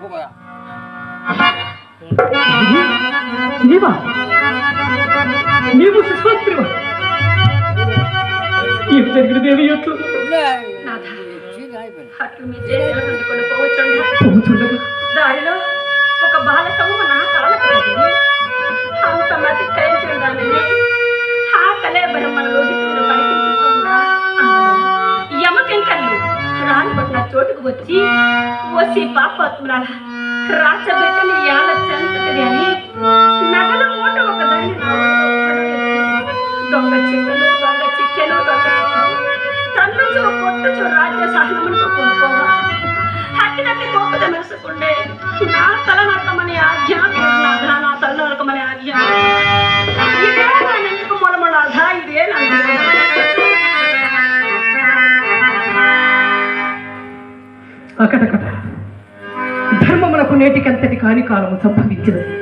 పోగా నీవు సుస్వాస్త్రివా ఏం జరిగినదేవి ఎట్లు దారిలో ఒక బాల సమూహ నా కళలకు అంత మతి చేయించుండాలని ఆ కలేబరం మన లోహితులను పలికించుతుందా యమకెంకర్లు రాని పట్ల చోటుకు వచ్చి ఓసి పాపాత్మురాల రాచబెట్టని యాల చెంతది అని నగల మూట ఒక దాన్ని దొంగ చిక్కను దొంగ చిక్కెను దొంగ తన్నుచు కొట్టుచు రాజ్య సహనములకు కొనుక్కోవా హక్కినట్టి కోపద మెరుసుకుండే నా తల నరకమని ఆజ్ఞ నా తల నరకమని ఆజ్ఞ ఇదే నా నెందుకు మొలమొలాధ ఇదే నా అకటకట ధర్మమునకు నేటికంతటి కాని కాలము సంభవించినది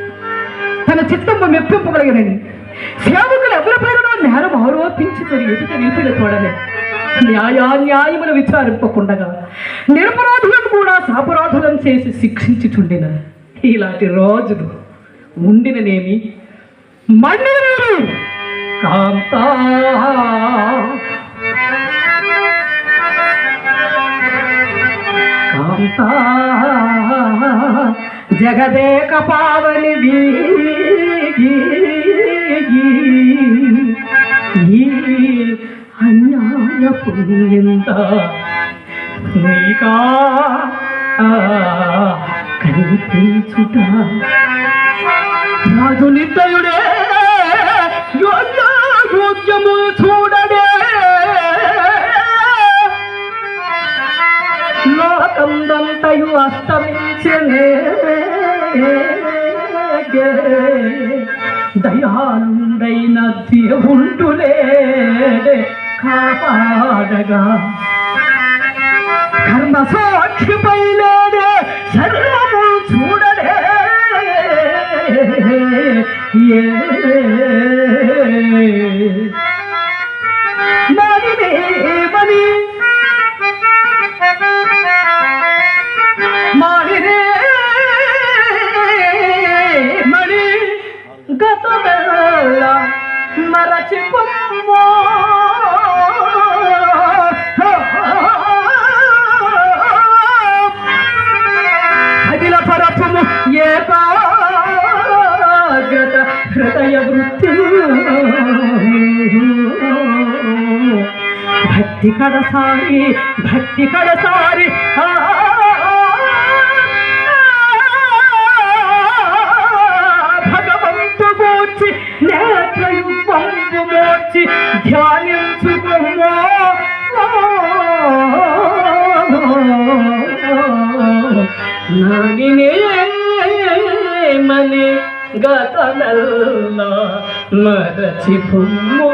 తన చిత్తము మెప్పింపగలిగినని సేవకులు ఎవరిపైన నేరం ఆరోపించుకొని ఎదుట నిలిపిన తోడనే న్యాయమును విచారింపకుండగా నిరపరాధులను కూడా సాపరాధులను చేసి శిక్షించుచుండిన ఇలాంటి రోజులు ఉండిననేమి మండిననేమి కాంతా కాంతా జగదేక పావని అన్యాయ పుణ్యంత నీకా కనిపించుట రాజు నిర్దయుడే యోగ్యము చూడడే లోకందంతయు అస్తమించనే దయాళుడైన దేవుండులే కాపాడగా కర్మ సాక్షిపై లేడే సర్వము చూడలే మణి మాడిరే మణి గతమెల్ల మరచిపోమ్మో అఖిల పరచము ఏకాగ్రత హృదయ వృత్తి భక్తి కడసారి భగవంతు గూర్చి నేత్రయుపంబు మోర్చి ధ్యానించుకుమో మని గతనల్ల మరచిపోమ్మో